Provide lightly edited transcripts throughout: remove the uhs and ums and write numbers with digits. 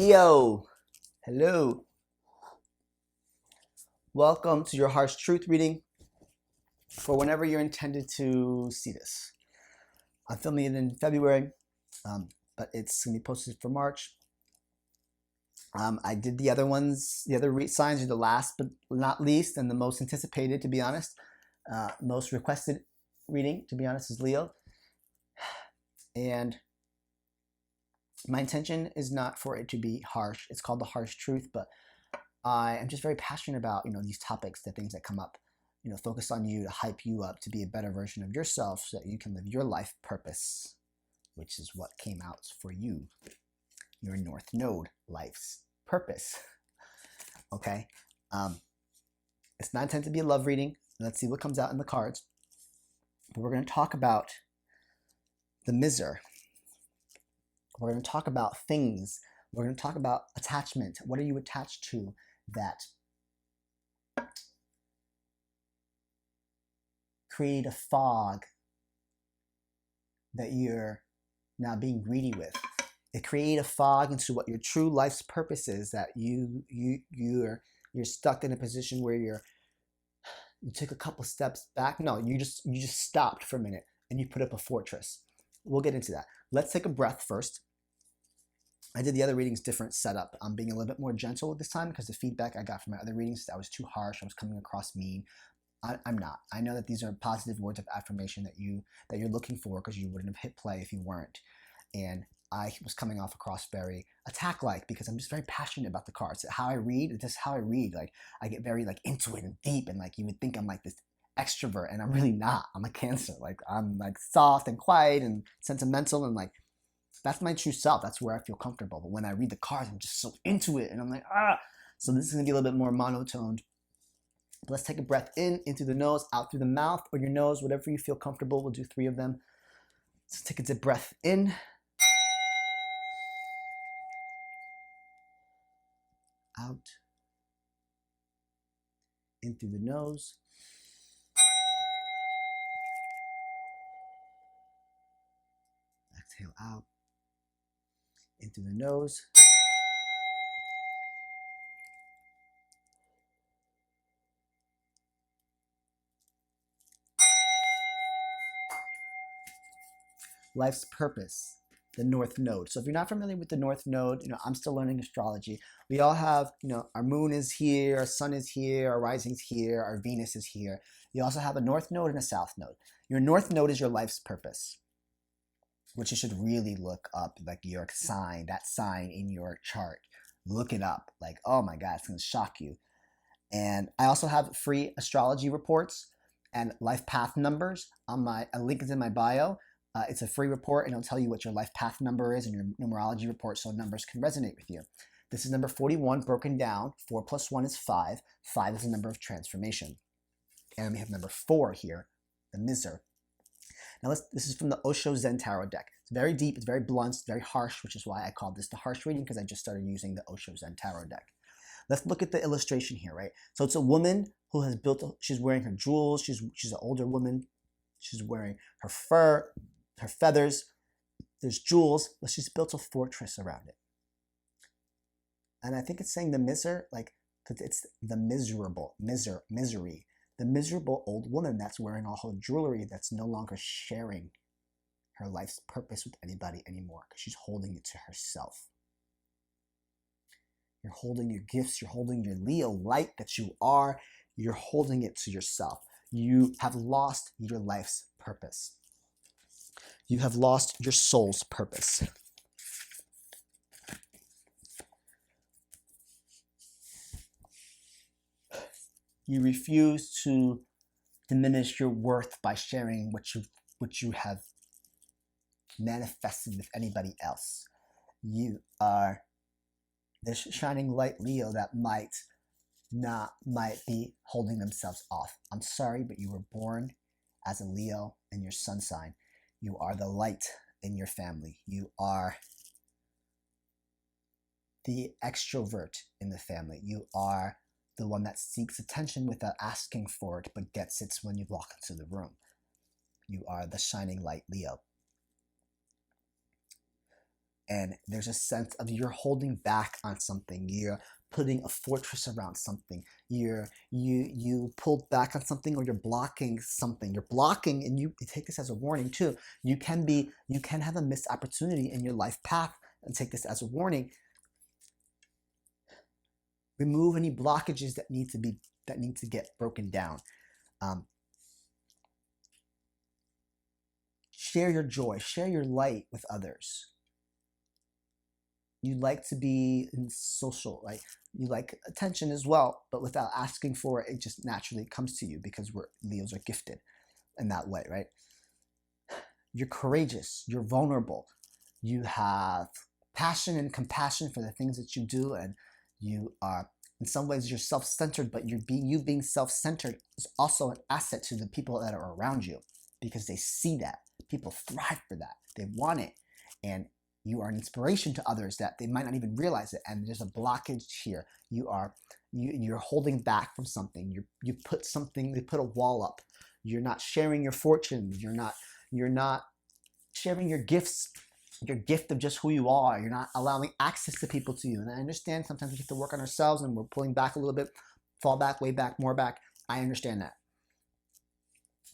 Leo, hello. Welcome to your Harsh Truth reading for whenever you're intended to see this. I'm filming it in February, but it's going to be posted for March. I did the other ones, the other signs are the last but not least and the most anticipated, to be honest. Most requested reading, to be honest, is Leo. And my intention is not for it to be harsh. It's called the Harsh Truth, but I am just very passionate about, these topics, the things that come up, focused on you to hype you up to be a better version of yourself so that you can live your life purpose, which is what came out for you, your North Node life's purpose. Okay. It's not intended to be a love reading. Let's see what comes out in the cards. But we're going to talk about the miser. We're going to talk about things. We're going to talk about attachment. What are you attached to that create a fog that you're now being greedy with? It create a fog into what your true life's purpose is, that you're stuck in a position where you took a couple steps back. No, you just stopped for a minute and you put up a fortress. We'll get into that. Let's take a breath first. I did the other readings different setup. I'm being a little bit more gentle this time because the feedback I got from my other readings, that was too harsh. I was coming across mean. I'm not. I know that these are positive words of affirmation that you're looking for, because you wouldn't have hit play if you weren't. And I was coming off across very attack-like because I'm just very passionate about the cards. How I read, it's just how I read. Like, I get very into it and deep, and you would think I'm this extrovert, and I'm really not. I'm a Cancer. I'm soft and quiet and sentimental, and that's my true self. That's where I feel comfortable. But when I read the cards, I'm just so into it, and I'm like, ah. So this is gonna be a little bit more monotoned. But let's take a breath in through the nose, out through the mouth, or your nose, whatever you feel comfortable. We'll do 3 of them. So take a deep breath in. Out. In through the nose. Exhale out. In through the nose. Life's purpose, the North Node. So if you're not familiar with the North Node, I'm still learning astrology. We all have, our moon is here, our sun is here, our rising's here, our Venus is here. You also have a North Node and a South Node. Your North Node is your life's purpose, which you should really look up, your sign, that sign in your chart. Look it up. Oh my God, it's going to shock you. And I also have free astrology reports and life path numbers on a link is in my bio. It's a free report, and it'll tell you what your life path number is in your numerology report, so numbers can resonate with you. This is number 41 broken down. 4 plus 1 is 5. 5 is the number of transformation. And we have number 4 here, the miser. Now this is from the Osho Zen Tarot deck. It's very deep, it's very blunt, it's very harsh, which is why I called this the harsh reading, because I just started using the Osho Zen Tarot deck. Let's look at the illustration here, right? So it's a woman who has she's wearing her jewels, she's an older woman, she's wearing her fur, her feathers, there's jewels, but she's built a fortress around it. And I think it's saying the miser, because it's the misery. The miserable old woman that's wearing all her jewelry, that's no longer sharing her life's purpose with anybody anymore, because she's holding it to herself. You're holding your gifts, you're holding your Leo light that you are, you're holding it to yourself. You have lost your life's purpose. You have lost your soul's purpose. You refuse to diminish your worth by sharing what you have manifested with anybody else. You are this shining light Leo that might be holding themselves off. I'm sorry, but you were born as a Leo in your sun sign. You are the light in your family. You are the extrovert in the family. You are the one that seeks attention without asking for it, but gets it when you walk into the room. You are the shining light Leo. and there's a sense of you're holding back on something. You're putting a fortress around something. You pulled back on something, or you're blocking something. You're blocking, and you take this as a warning too. You can have a missed opportunity in your life path, and take this as a warning. Remove any blockages that need to get broken down. Share your joy, share your light with others. You like to be in social, right? You like attention as well, but without asking for it, it just naturally comes to you, because Leos are gifted in that way, right? You're courageous, you're vulnerable, you have passion and compassion for the things that you do, and you are, in some ways, you're self-centered, but you being self-centered is also an asset to the people that are around you, because they see that. People thrive for that. They want it. And you are an inspiration to others that they might not even realize it. And there's a blockage here. You're holding back from something. You put a wall up. You're not sharing your fortune. You're not sharing your gifts, your gift of just who you are. You're not allowing access to people to you. And I understand sometimes we have to work on ourselves, and we're pulling back a little bit, fall back, way back, more back. I understand that.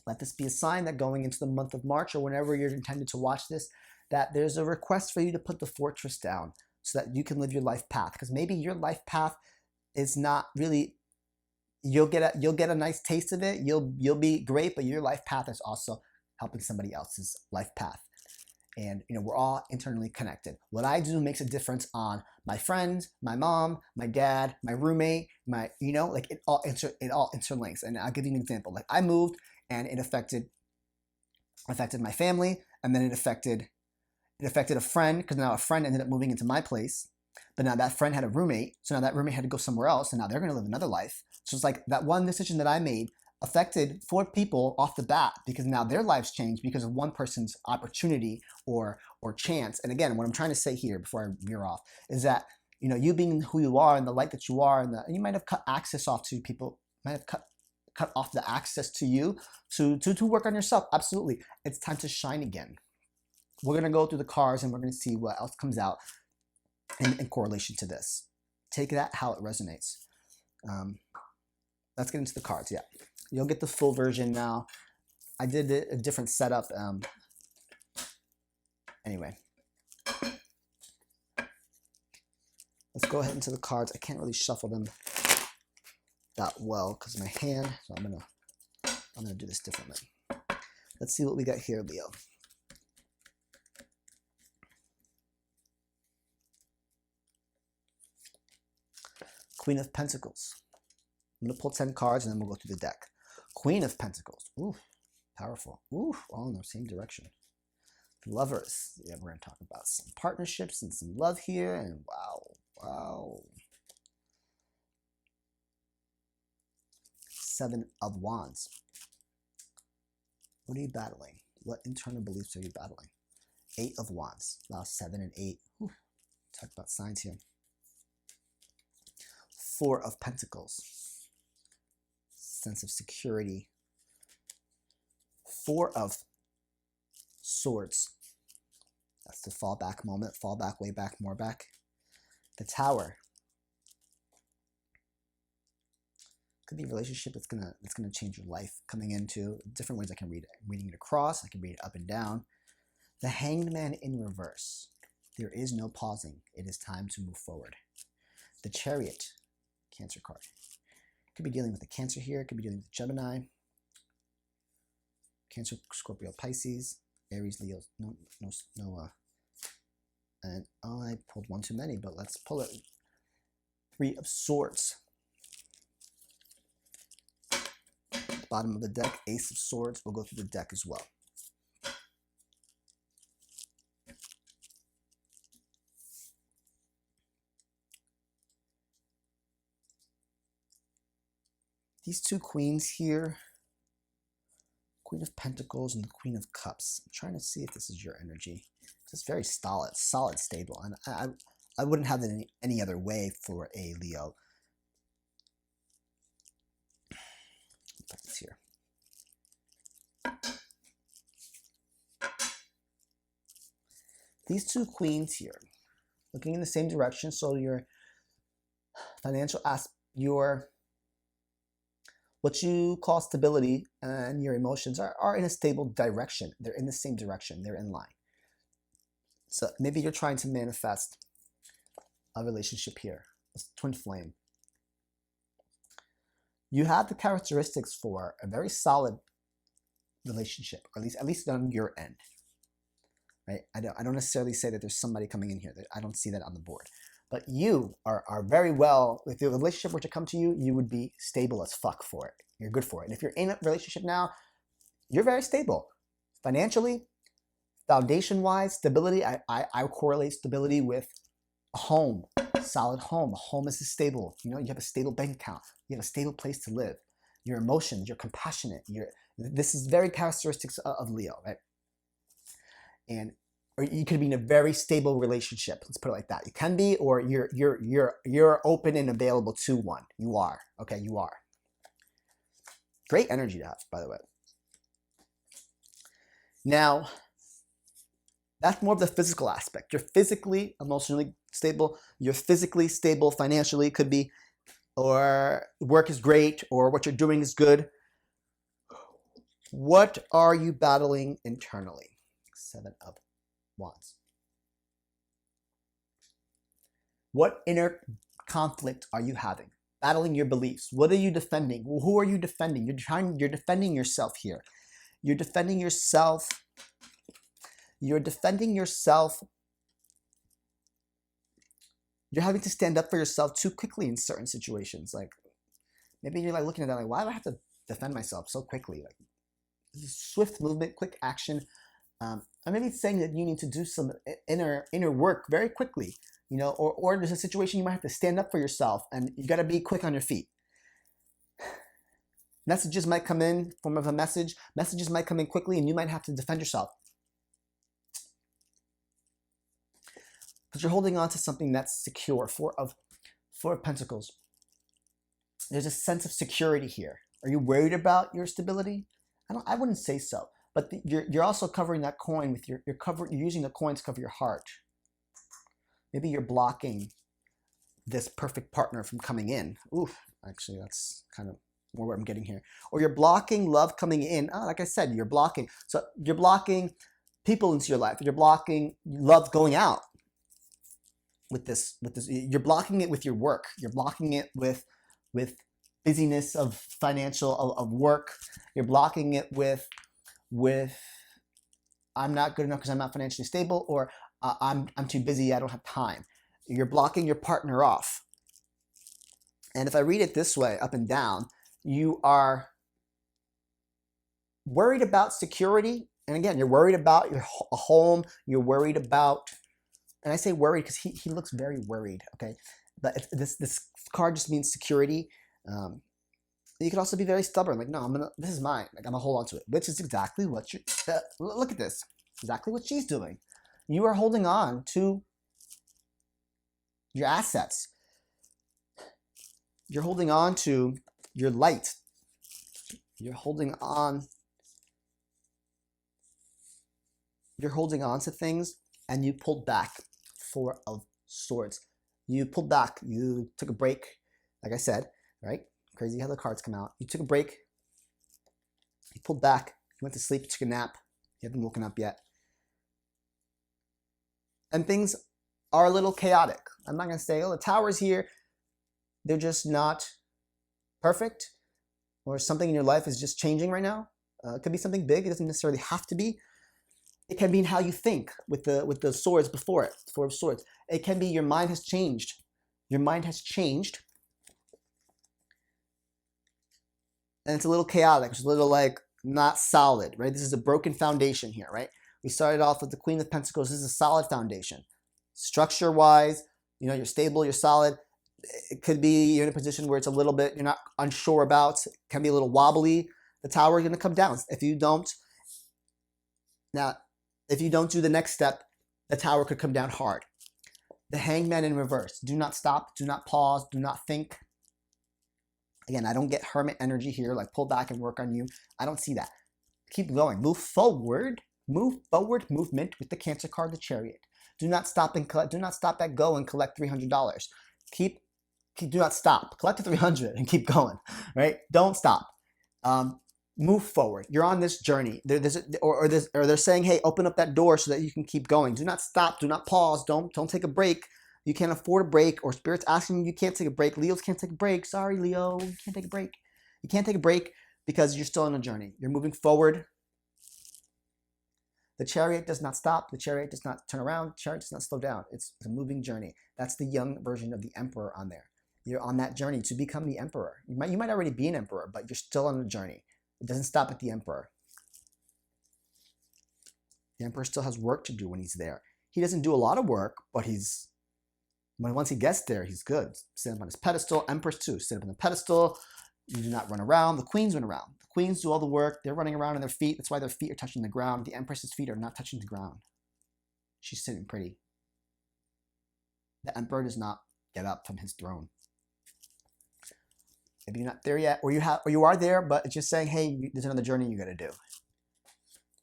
Let this be a sign that going into the month of March, or whenever you're intended to watch this, that there's a request for you to put the fortress down so that you can live your life path. Because maybe your life path is not really, you'll get a nice taste of it. You'll be great, but your life path is also helping somebody else's life path. And we're all internally connected. What I do makes a difference on my friends, my mom, my dad, my roommate, it all interlinks. And I'll give you an example. Like, I moved, and it affected my family, and then it affected a friend, because now a friend ended up moving into my place. But now that friend had a roommate, so now that roommate had to go somewhere else, and now they're going to live another life. So it's like that one decision that I made affected 4 people off the bat, because now their lives changed because of one person's opportunity or chance. And again, what I'm trying to say here before I veer off is that you being who you are and the light that you are, and you might have cut access off to people, might have cut off the access to you to work on yourself. Absolutely. It's time to shine again. We're going to go through the cards, and we're going to see what else comes out in correlation to this. Take that how it resonates. Let's get into the cards. Yeah, you'll get the full version now. I did a different setup. Anyway, let's go ahead into the cards. I can't really shuffle them that well because of my hand, so I'm gonna do this differently. Let's see what we got here, Leo. Queen of Pentacles. I'm gonna pull 10 cards, and then we'll go through the deck. Queen of Pentacles. Ooh, powerful. Ooh, all in the same direction. Lovers. Yeah, we're gonna talk about some partnerships and some love here, and wow. 7 of Wands. What are you battling? What internal beliefs are you battling? 8 of Wands. Wow, 7 and 8. Whew. Talk about signs here. 4 of Pentacles. Sense of security. 4 of Swords. That's the fall back moment. Fall back, way back, more back. The Tower. Could be a relationship that's gonna change your life. Coming into different ways I can read it. I'm reading it across. I can read it up and down. The Hanged Man in reverse. There is no pausing. It is time to move forward. The Chariot. Cancer card. Could be dealing with a Cancer here. Could be dealing with Gemini. Cancer, Scorpio, Pisces, Aries, Leo. No. And I pulled one too many, but let's pull it. 3 of Swords. Bottom of the deck, Ace of Swords. We'll go through the deck as well. These 2 queens here, Queen of Pentacles and the Queen of Cups. I'm trying to see if this is your energy. It's very solid, stable, and I wouldn't have it any other way for a Leo. Put this here. these two queens here, looking in the same direction, so your financial your what you call stability and your emotions are in a stable direction. They're in the same direction. They're in line. So maybe you're trying to manifest a relationship here. It's twin flame. You have the characteristics for a very solid relationship, or at least on your end. Right? I don't necessarily say that there's somebody coming in here. I don't see that on the board. But you are very well, if the relationship were to come to you, you would be stable as fuck for it. You're good for it. And if you're in a relationship now, you're very stable. Financially, foundation-wise, stability, I correlate stability with a home, a solid home. A home is stable. You know, you have a stable bank account. You have a stable place to live. Your emotions, you're compassionate. This is very characteristics of Leo, right? And or you could be in a very stable relationship. Let's put it like that. You can be, or you're open and available to one. You are. Okay, you are. Great energy to have, by the way. Now, that's more of the physical aspect. You're physically, emotionally stable. You're physically stable financially, could be, or work is great, or what you're doing is good. What are you battling internally? 7 of Wands. What inner conflict are you having? Battling your beliefs. What are you defending? Who are you defending? You're defending yourself here. You're defending yourself. You're defending yourself. You're having to stand up for yourself too quickly in certain situations. Like maybe you're like looking at that like, why do I have to defend myself so quickly? Like swift movement, quick action. Or maybe it's saying that you need to do some inner work very quickly, you know, or there's a situation you might have to stand up for yourself and you got to be quick on your feet. Messages might come in, form of a message. Messages might come in quickly and you might have to defend yourself. Because you're holding on to something that's secure. Four of Pentacles. There's a sense of security here. Are you worried about your stability? I wouldn't say so. But you're also covering that coin with you're using the coin to cover your heart. Maybe you're blocking this perfect partner from coming in. Oof, actually that's kind of more what I'm getting here. Or you're blocking love coming in. Like I said, you're blocking. So you're blocking people into your life. You're blocking love going out with this. You're blocking it with your work. You're blocking it with busyness of financial of work. You're blocking it with I'm not good enough because I'm not financially stable, or I'm too busy, I don't have time. You're blocking your partner off. And if I read it this way, up and down, you are worried about security. And again, you're worried about your home. You're worried about, and I say worried because he looks very worried, okay? But this card just means security. You could also be very stubborn, like, no, this is mine. Like, I'm gonna hold on to it, which is exactly what look at this. Exactly what she's doing. You are holding on to your assets. You're holding on to your light. You're holding on to things, and you pulled back. 4 of Swords. You pulled back. You took a break, like I said, right? Crazy how the cards come out. You took a break. You pulled back. You went to sleep. You took a nap. You haven't woken up yet. And things are a little chaotic. I'm not going to say, oh, the tower's here. They're just not perfect. Or something in your life is just changing right now. It could be something big. It doesn't necessarily have to be. It can be in how you think with the swords before it. 4 of Swords. It can be your mind has changed. Your mind has changed. And it's a little chaotic. It's a little like not solid, right? This is a broken foundation here, right? We started off with the Queen of Pentacles. This is a solid foundation. Structure-wise, you know, you're stable, you're solid. It could be you're in a position where it's a little bit, you're not unsure about. It can be a little wobbly. The tower is going to come down. If you don't do the next step, the tower could come down hard. The Hangman in reverse. Do not stop. Do not pause. Do not think. Again, I don't get hermit energy here, like pull back and work on you. I don't see that. Keep going. Move forward. Move forward movement with the Cancer card, the Chariot. Do not stop and collect. Do not stop at go and collect $300. Do not stop. Collect the 300 and keep going. Right? Don't stop. Move forward. You're on this journey. Or they're saying, hey, open up that door so that you can keep going. Do not stop. Do not pause. Don't take a break. You can't afford a break. Or Spirit's asking you can't take a break. Leos can't take a break. Sorry, Leo. You can't take a break. You can't take a break because you're still on a journey. You're moving forward. The Chariot does not stop. The Chariot does not turn around. The Chariot does not slow down. It's a moving journey. That's the young version of the Emperor on there. You're on that journey to become the Emperor. You might already be an Emperor, but you're still on the journey. It doesn't stop at the Emperor. The Emperor still has work to do when he's there. He doesn't do a lot of work, but once he gets there, he's good. Sit up on his pedestal. Empress too. Sit up on the pedestal. You do not run around. The queens run around. The queens do all the work. They're running around on their feet. That's why their feet are touching the ground. The Empress's feet are not touching the ground. She's sitting pretty. The Emperor does not get up from his throne. Maybe you're not there yet, or you are there, but it's just saying, hey, there's another journey you got to do.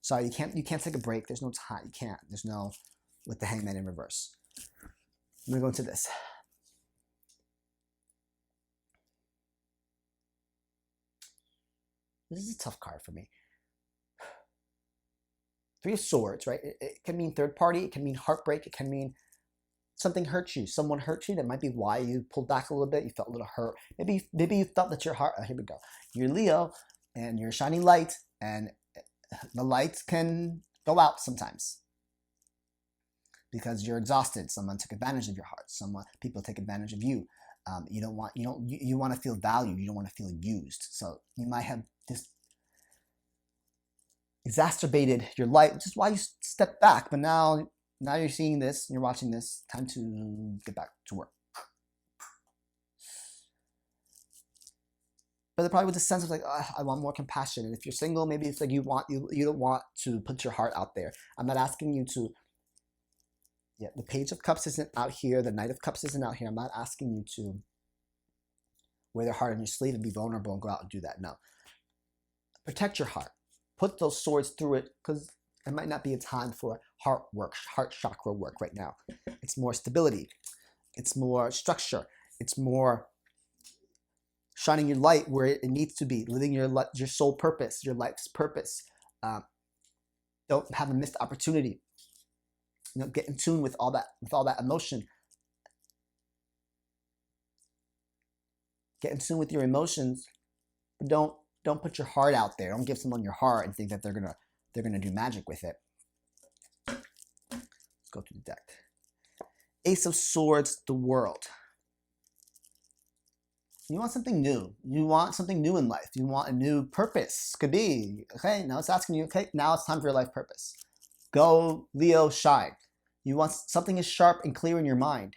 Sorry, you can't take a break. There's no time. You can't. There's no with the Hangman in reverse. I'm gonna go into this. This is a tough card for me. Three of Swords, right? It can mean third party. It can mean heartbreak. It can mean something hurt you. Someone hurt you. That might be why you pulled back a little bit. You felt a little hurt. Maybe you felt that your heart. Here we go. You're Leo, and you're a shining light, and the light can go out sometimes because you're exhausted. Someone took advantage of your heart. People take advantage of you. You want to feel valued. You don't want to feel used. So you might have just exacerbated your light, which is why you step back. But now you're seeing this, you're watching this, time to get back to work. But there probably was a sense of like, I want more compassion. And if you're single, maybe it's like you don't want to put your heart out there. I'm not asking you to, the Page of Cups isn't out here, the Knight of Cups isn't out here. I'm not asking you to wear their heart on your sleeve and be vulnerable and go out and do that. No. Protect your heart. Put those swords through it, because it might not be a time for heart work, heart chakra work right now. It's more stability. It's more structure. It's more shining your light where it needs to be, living your soul purpose, your life's purpose. Don't have a missed opportunity. Get in tune with all that emotion. Get in tune with your emotions, but don't put your heart out there. Don't give someone your heart and think that they're gonna do magic with it. Let's go through the deck. Ace of Swords, the World. You want something new. You want something new in life. You want a new purpose. Could be, okay, now it's asking you, okay, now it's time for your life purpose. Go, Leo, shine. You want something is sharp and clear in your mind.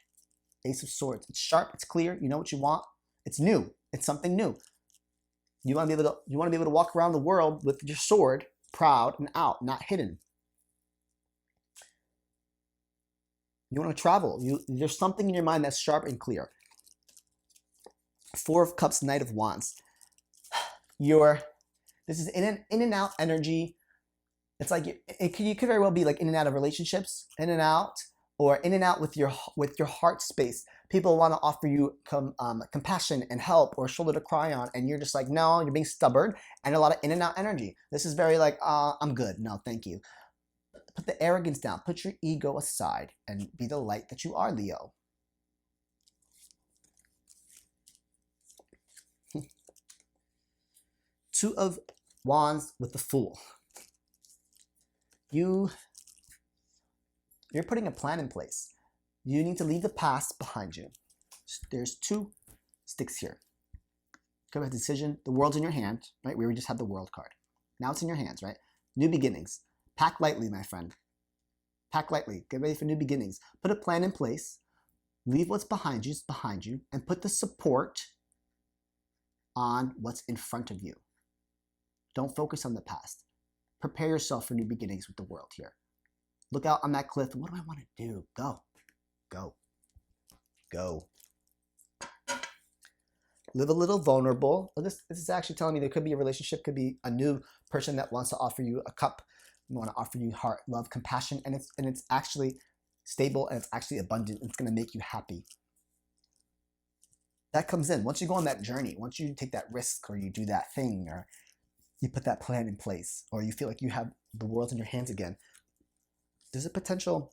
Ace of Swords. It's sharp, it's clear, you know what you want. It's new. It's something new. You want to be able to walk around the world with your sword proud and out, not hidden. You want to travel. There's something in your mind that's sharp and clear. Four of Cups, Knight of Wands. This is in and out energy. It's like you could very well be like in and out of relationships, in and out, or in and out with your heart space. People want to offer you compassion and help or a shoulder to cry on, and you're just like, no, you're being stubborn, and a lot of in and out energy. This is very like, I'm good. No, thank you. Put the arrogance down. Put your ego aside and be the light that you are, Leo. Two of Wands with the Fool. You're putting a plan in place. You need to leave the past behind you. There's two sticks here. Could have a decision. The world's in your hand, right? We just had the World card. Now it's in your hands, right? New beginnings. Pack lightly, my friend. Pack lightly. Get ready for new beginnings. Put a plan in place. Leave what's behind you, and put the support on what's in front of you. Don't focus on the past. Prepare yourself for new beginnings with the world here. Look out on that cliff. What do I want to do? Go. Go. Go. Live a little vulnerable. This is actually telling me there could be a relationship, could be a new person that wants to offer you a cup, want to offer you heart, love, compassion, and it's actually stable, and it's actually abundant. It's going to make you happy. That comes in. Once you go on that journey, once you take that risk or you do that thing or you put that plan in place or you feel like you have the world in your hands again, there's a potential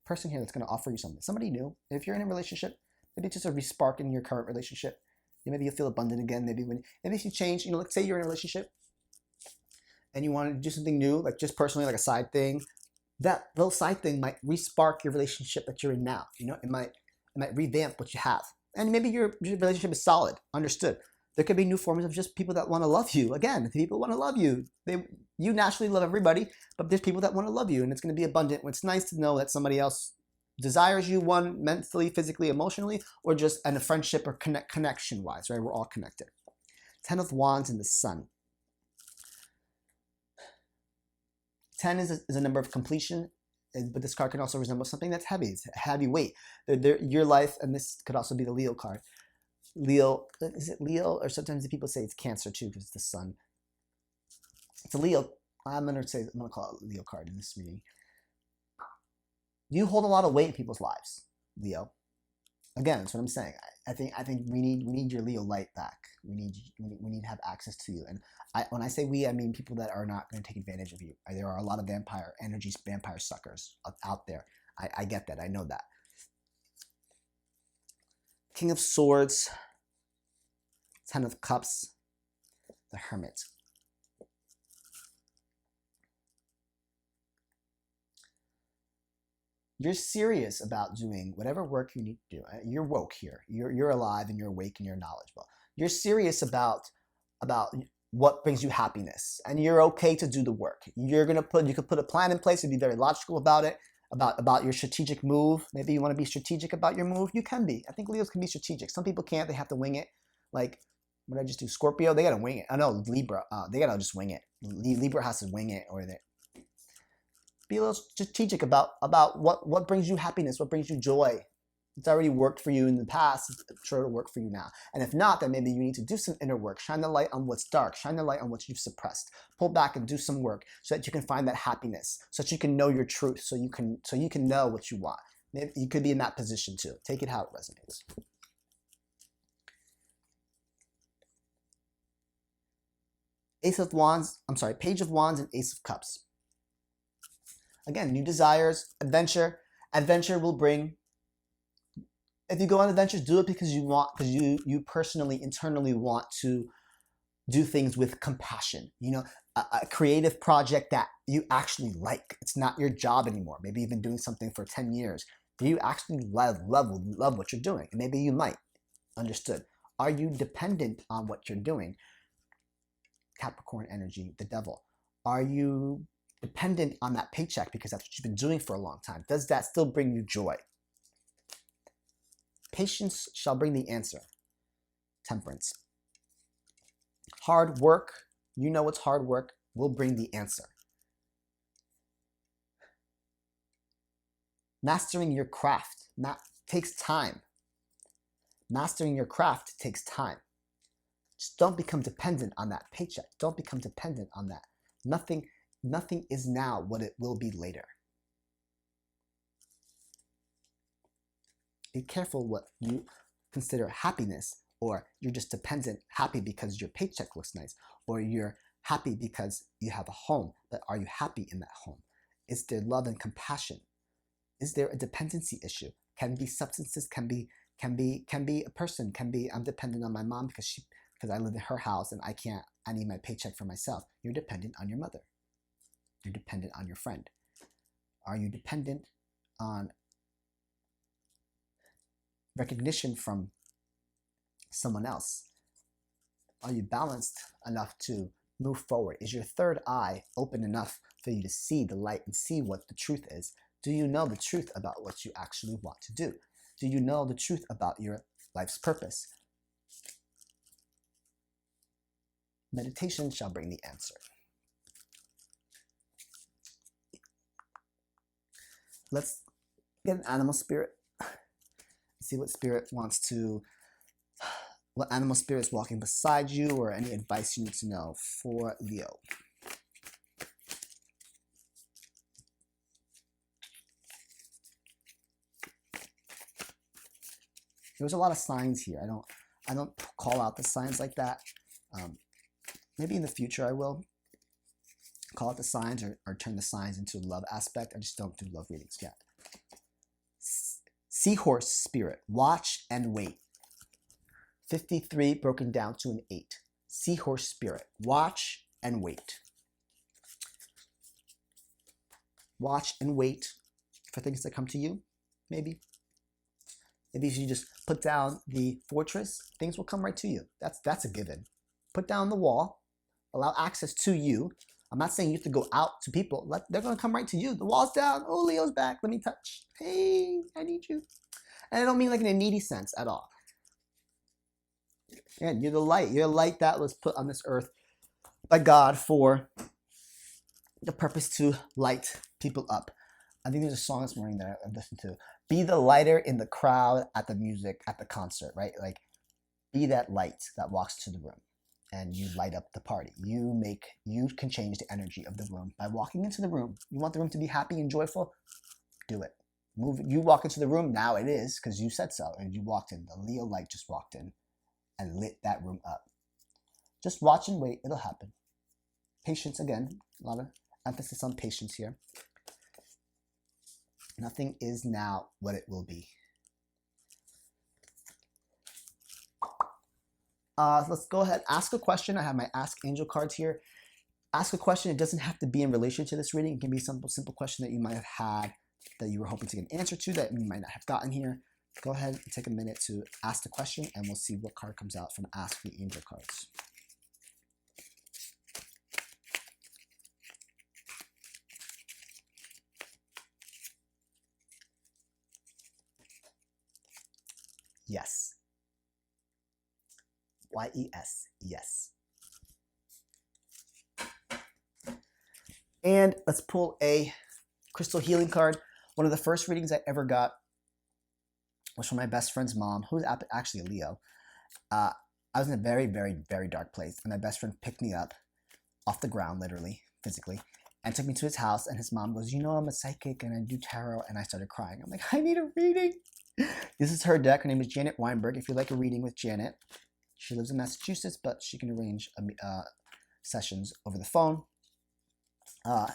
person here that's going to offer you something. Somebody new. If you're in a relationship, maybe it's just a respark in your current relationship. Maybe you'll feel abundant again. Maybe if you change, let's say you're in a relationship and you want to do something new, like just personally, like a side thing. That little side thing might respark your relationship that you're in now. It might revamp what you have. And maybe your relationship is solid, understood. There could be new forms of just people that want to love you. Again, people want to love you. You naturally love everybody, but there's people that want to love you, and it's going to be abundant. It's nice to know that somebody else desires you, one, mentally, physically, emotionally, or just in a friendship or connection-wise, right? We're all connected. 10 of Wands in the Sun. 10 is a number of completion, but this card can also resemble something that's heavy. It's a heavy weight. Your life, and this could also be the Leo card. Leo, is it Leo? Or sometimes people say it's Cancer too because it's the sun. It's a Leo. I'm going to call it a Leo card in this reading. You hold a lot of weight in people's lives, Leo. Again, that's what I'm saying. I think we need your Leo light back. We need to have access to you. And when I say we, I mean people that are not going to take advantage of you. There are a lot of vampire suckers out there. I get that. I know that. King of Swords, 10 of Cups, the Hermit. You're serious about doing whatever work you need to do. You're woke here. You're alive and you're awake and you're knowledgeable. You're serious about what brings you happiness, and you're okay to do the work. You could put a plan in place and be very logical about it, about your strategic move. Maybe you want to be strategic about your move. You can be. I think Leos can be strategic. Some people can't. They have to wing it. Like, what did I just do? Scorpio, they got to wing it. Oh, no, Libra, they got to just wing it. Libra has to wing it, or they be a little strategic about what brings you happiness, what brings you joy. It's already worked for you in the past. I'm sure it'll work for you now. And if not, then maybe you need to do some inner work. Shine the light on what's dark. Shine the light on what you've suppressed. Pull back and do some work so that you can find that happiness, so that you can know your truth, so you can know what you want. Maybe you could be in that position too. Take it how it resonates. Page of Wands and Ace of Cups. Again, new desires, adventure. Adventure will bring. If you go on adventures, do it because you personally, internally want to do things with compassion. A creative project that you actually like. It's not your job anymore. Maybe you've been doing something for 10 years. Do you actually love what you're doing? And maybe you might. Understood. Are you dependent on what you're doing? Capricorn energy, the devil. Are you dependent on that paycheck because that's what you've been doing for a long time? Does that still bring you joy? Patience shall bring the answer. Temperance. Hard work, it's hard work, will bring the answer. Mastering your craft takes time. Mastering your craft takes time. Just don't become dependent on that paycheck. Don't become dependent on that. Nothing is now what it will be later. Be careful what you consider happiness, or you're just happy because your paycheck looks nice, or you're happy because you have a home, but are you happy in that home? Is there love and compassion? Is there a dependency issue? Can be substances, can be a person, can be I'm dependent on my mom because I live in her house and I need my paycheck for myself. You're dependent on your mother. You're dependent on your friend. Are you dependent on recognition from someone else? Are you balanced enough to move forward? Is your third eye open enough for you to see the light and see what the truth is? Do you know the truth about what you actually want to do? Do you know the truth about your life's purpose? Meditation shall bring the answer. Let's get an animal spirit. See what animal spirit is walking beside you, or any advice you need to know for Leo. There was a lot of signs here. I don't call out the signs like that. Maybe in the future I will call out the signs or turn the signs into a love aspect. I just don't do love readings yet. Seahorse spirit, watch and wait. 53 broken down to an 8. Seahorse spirit, watch and wait. Watch and wait for things to come to you, maybe. Maybe if you just put down the fortress, things will come right to you. That's a given. Put down the wall, allow access to you. I'm not saying you have to go out to people. They're going to come right to you. The wall's down. Oh, Leo's back. Let me touch. Hey, I need you. And I don't mean like in a needy sense at all. And you're the light. You're a light that was put on this earth by God for the purpose to light people up. I think there's a song this morning that I've listened to. Be the lighter in the crowd at the music, at the concert, right? Like, be that light that walks to the room and you light up the party. You can change the energy of the room by walking into the room. You want the room to be happy and joyful? Do it. You walk into the room, now it is, because you said so, and you walked in. The Leo light just walked in and lit that room up. Just watch and wait, it'll happen. Patience, again, a lot of emphasis on patience here. Nothing is now what it will be. Let's go ahead, ask a question. I have my Ask Angel cards here. Ask a question. It doesn't have to be in relation to this reading. It can be some simple question that you might have had that you were hoping to get an answer to that you might not have gotten here. Go ahead and take a minute to ask the question, and we'll see what card comes out from Ask the Angel cards. Yes. Y-E-S. Yes. And let's pull a crystal healing card. One of the first readings I ever got was from my best friend's mom, who's actually a Leo. I was in a very, very, very dark place, and my best friend picked me up off the ground, literally, physically, and took me to his house, and his mom goes, you know, I'm a psychic, and I do tarot, and I started crying. I'm like, I need a reading. This is her deck. Her name is Janet Weinberg. If you'd like a reading with Janet, she lives in Massachusetts, but she can arrange sessions over the phone.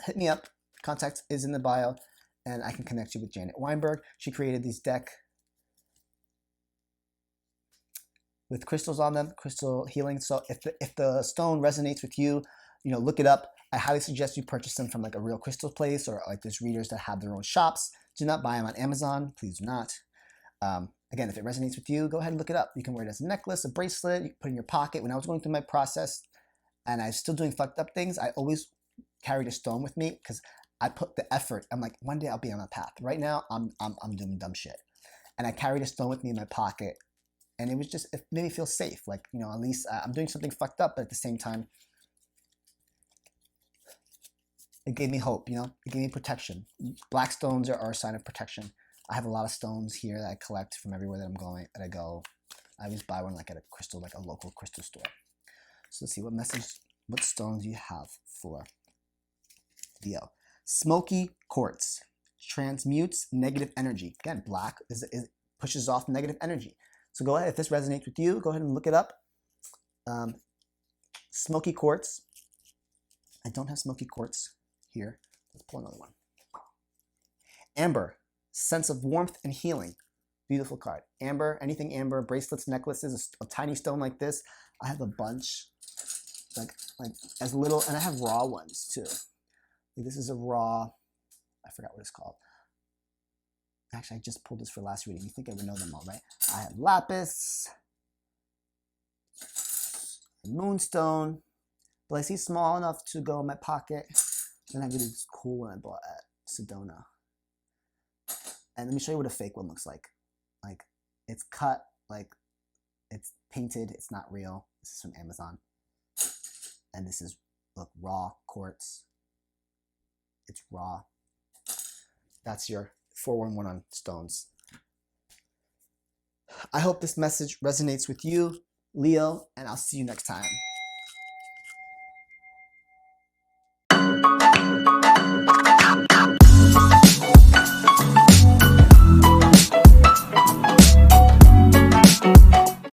Hit me up. Contact is in the bio, and I can connect you with Janet Weinberg. She created these deck with crystals on them, crystal healing. So if the stone resonates with you, look it up. I highly suggest you purchase them from like a real crystal place, or like there's readers that have their own shops. Do not buy them on Amazon. Please do not. Again, if it resonates with you, go ahead and look it up. You can wear it as a necklace, a bracelet, you can put it in your pocket. When I was going through my process and I was still doing fucked up things, I always carried a stone with me because I put the effort. I'm like, one day I'll be on a path. Right now, I'm doing dumb shit. And I carried a stone with me in my pocket. And it made me feel safe. Like, at least I'm doing something fucked up, but at the same time, it gave me hope, It gave me protection. Black stones are a sign of protection. I have a lot of stones here that I collect from everywhere that I go. I always buy one like at a local crystal store. So let's see, what stones do you have for Leo? Smoky quartz transmutes negative energy. Again, black pushes off negative energy. So go ahead, if this resonates with you, go ahead and look it up. Smoky quartz. I don't have smoky quartz here. Let's pull another one. Amber. Sense of warmth and healing. Beautiful card. Amber, anything amber, bracelets, necklaces, a tiny stone like this. I have a bunch, like as little, and I have raw ones too. This is a raw, I forgot what it's called. Actually, I just pulled this for last reading. You think I would know them all, right? I have lapis, moonstone, but I see small enough to go in my pocket. Then I have this cool one I bought at Sedona. And let me show you what a fake one looks like. Like, it's cut, like, it's painted, it's not real. This is from Amazon. And this is, look, raw quartz. It's raw. That's your 411 on stones. I hope this message resonates with you, Leo, and I'll see you next time.